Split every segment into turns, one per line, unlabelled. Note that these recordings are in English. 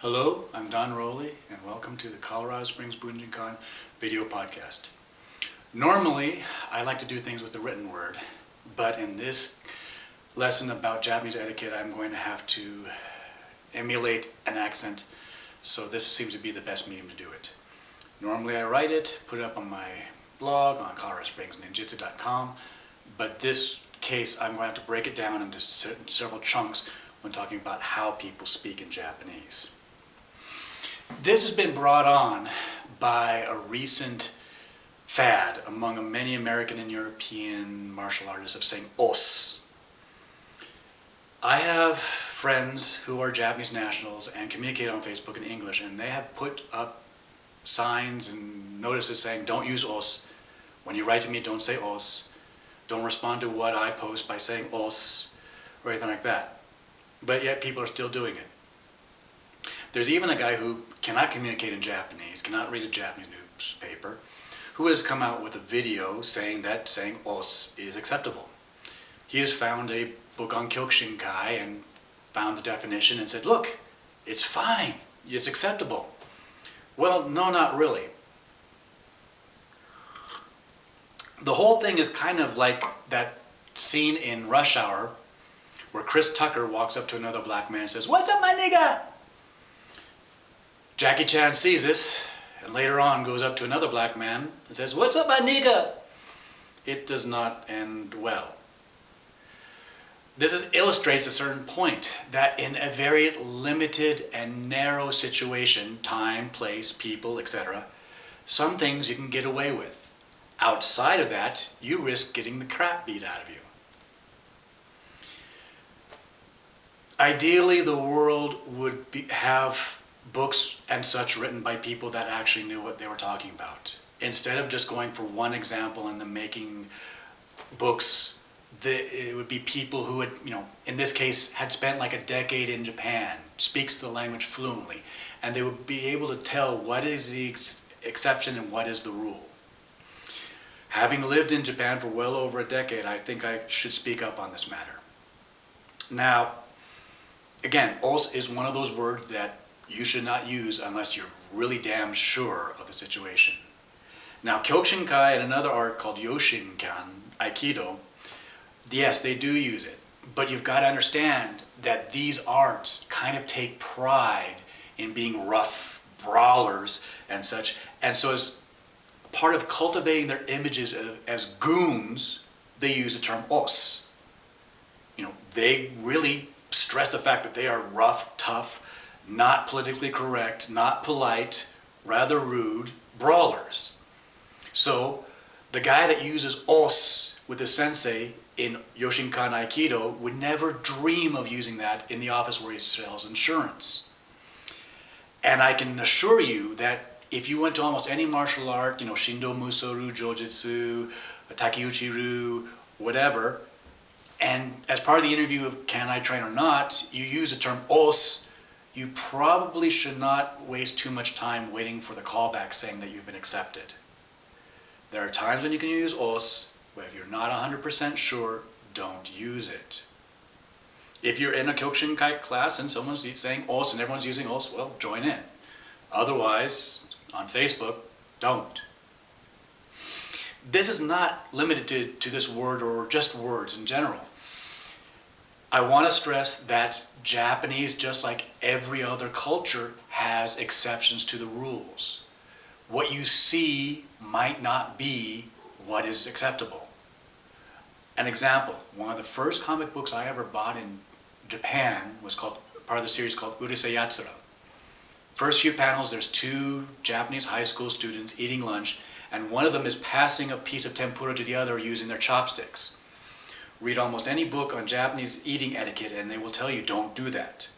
Hello, I'm Don Rowley, and welcome to the Colorado Springs Bunjinkan video podcast. Normally, I like to do things with the written word, but in this lesson about Japanese etiquette, I'm going to have to emulate an accent, so this seems to be the best medium to do it. Normally I write it, put it up on my blog on coloradospringsninjutsu.com, but this case I'm going to have to break it down into several chunks when talking about how people speak in Japanese. This has been brought on by a recent fad among many American and European martial artists of saying os. I have friends who are Japanese nationals and communicate on Facebook in English, and they have put up signs and notices saying don't use os. When you write to me, don't say os. Don't respond to what I post by saying os or anything like that. But yet people are still doing it. There's even a guy who cannot communicate in Japanese, cannot read a Japanese newspaper, who has come out with a video saying that saying os is acceptable. He has found a book on Yoshinkan and found the definition and said, look, it's fine, it's acceptable. Well, no, not really. The whole thing is kind of like that scene in Rush Hour where Chris Tucker walks up to another black man and says, "What's up, my nigga?" Jackie Chan sees this and later on goes up to another black man and says, "What's up, my nigga?" It does not end well. This illustrates a certain point that in a very limited and narrow situation, time, place, people, etc., some things you can get away with. Outside of that, you risk getting the crap beat out of you. Ideally, the world would have books and such written by people that actually knew what they were talking about. Instead of just going for one example and then making books, it would be people who had, in this case, had spent like a decade in Japan, speaks the language fluently, and they would be able to tell what is the exception and what is the rule. Having lived in Japan for well over a decade, I think I should speak up on this matter. Now, again, os is one of those words that you should not use unless you're really damn sure of the situation. Now, Kyokushinkai and another art called Yoshinkan Aikido, yes, they do use it, but you've got to understand that these arts kind of take pride in being rough brawlers and such, and so as part of cultivating their images as goons, they use the term os. They really stress the fact that they are rough, tough, not politically correct, not polite, rather rude brawlers. So the guy that uses os with his sensei in Yoshinkan Aikido would never dream of using that in the office where he sells insurance. And I can assure you that if you went to almost any martial art, Shindo Musoru, Jojutsu, Takeuchi-ryu, whatever, and as part of the interview of can I train or not, you use the term os, you probably should not waste too much time waiting for the callback saying that you've been accepted. There are times when you can use os, but if you're not 100% sure, don't use it. If you're in a Kyokushinkai class and someone's saying os and everyone's using os, well, join in. Otherwise, on Facebook, don't. This is not limited to this word or just words in general. I want to stress that Japanese, just like every other culture, has exceptions to the rules. What you see might not be what is acceptable. An example, one of the first comic books I ever bought in Japan was part of the series called Urusei Yatsura. First few panels, there's two Japanese high school students eating lunch, and one of them is passing a piece of tempura to the other using their chopsticks. Read almost any book on Japanese eating etiquette and they will tell you don't do that.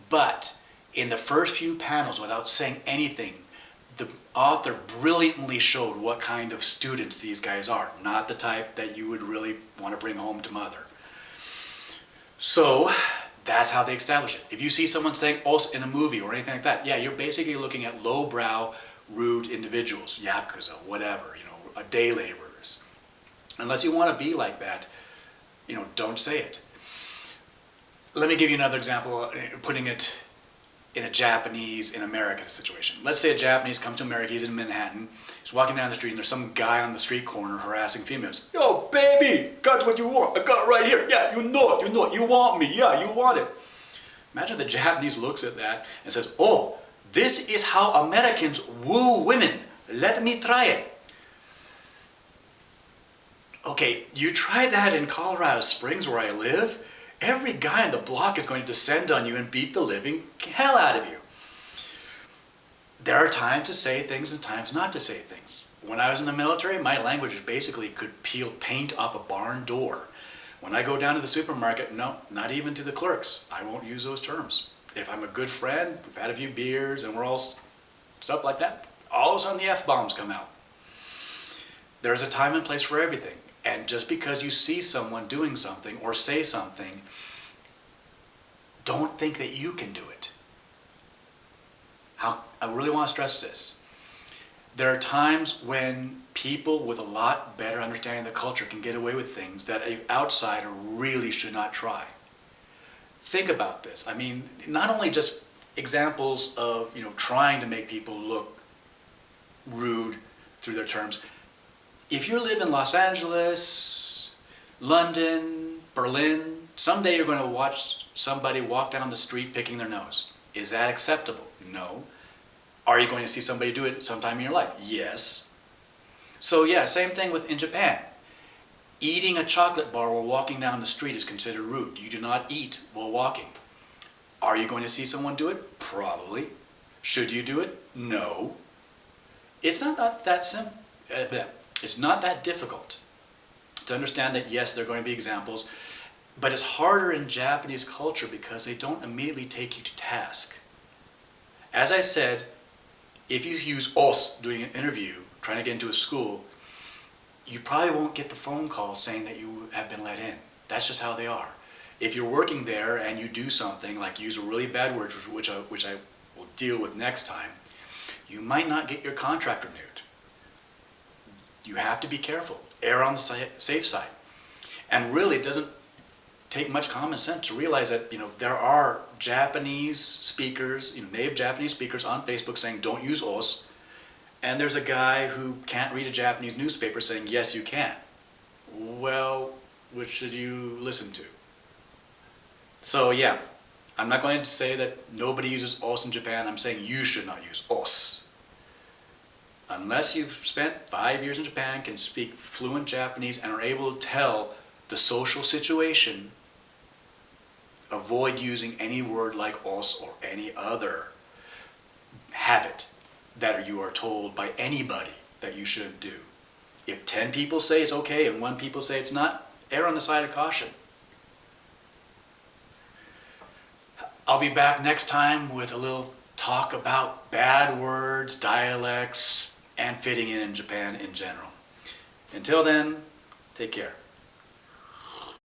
But in the first few panels, without saying anything, the author brilliantly showed what kind of students these guys are, not the type that you would really want to bring home to mother. So that's how they establish it. If you see someone saying os in a movie or anything like that, yeah, you're basically looking at lowbrow, rude individuals, yakuza, whatever, day laborers. Unless you want to be like that, don't say it. Let me give you another example, putting it in a Japanese in America situation. Let's say a Japanese comes to America, he's in Manhattan, he's walking down the street and there's some guy on the street corner harassing females. Yo, baby, got what you want. I got it right here. Yeah, you know it. You want me. Yeah, you want it. Imagine the Japanese looks at that and says, oh, this is how Americans woo women. Let me try it. Okay, you try that in Colorado Springs where I live, every guy on the block is going to descend on you and beat the living hell out of you. There are times to say things and times not to say things. When I was in the military, my language basically could peel paint off a barn door. When I go down to the supermarket, no, not even to the clerks. I won't use those terms. If I'm a good friend, we've had a few beers and we're all stuff like that, all of a sudden the F-bombs come out. There's a time and place for everything. And just because you see someone doing something or say something, don't think that you can do it. I really want to stress this. There are times when people with a lot better understanding of the culture can get away with things that an outsider really should not try. Think about this. I mean, not only just examples of, trying to make people look rude through their terms. If you live in Los Angeles, London, Berlin, someday you're going to watch somebody walk down the street picking their nose. Is that acceptable? No. Are you going to see somebody do it sometime in your life? Yes. So yeah, same thing in Japan. Eating a chocolate bar while walking down the street is considered rude. You do not eat while walking. Are you going to see someone do it? Probably. Should you do it? No. It's not that simple. It's not that difficult to understand that, yes, there are going to be examples, but it's harder in Japanese culture because they don't immediately take you to task. As I said, if you use os doing an interview, trying to get into a school, you probably won't get the phone call saying that you have been let in. That's just how they are. If you're working there and you do something like use a really bad word, which I will deal with next time, you might not get your contract renewed. You have to be careful. Err on the safe side. And really, it doesn't take much common sense to realize that there are Japanese speakers, native Japanese speakers on Facebook saying don't use os, and there's a guy who can't read a Japanese newspaper saying yes you can. Well, which should you listen to? So yeah, I'm not going to say that nobody uses os in Japan. I'm saying you should not use os. Unless you've spent 5 years in Japan, can speak fluent Japanese, and are able to tell the social situation, avoid using any word like os or any other habit that you are told by anybody that you shouldn't do. If 10 people say it's okay and 1 people say it's not, err on the side of caution. I'll be back next time with a little talk about bad words, dialects, and fitting in Japan in general. Until then, take care.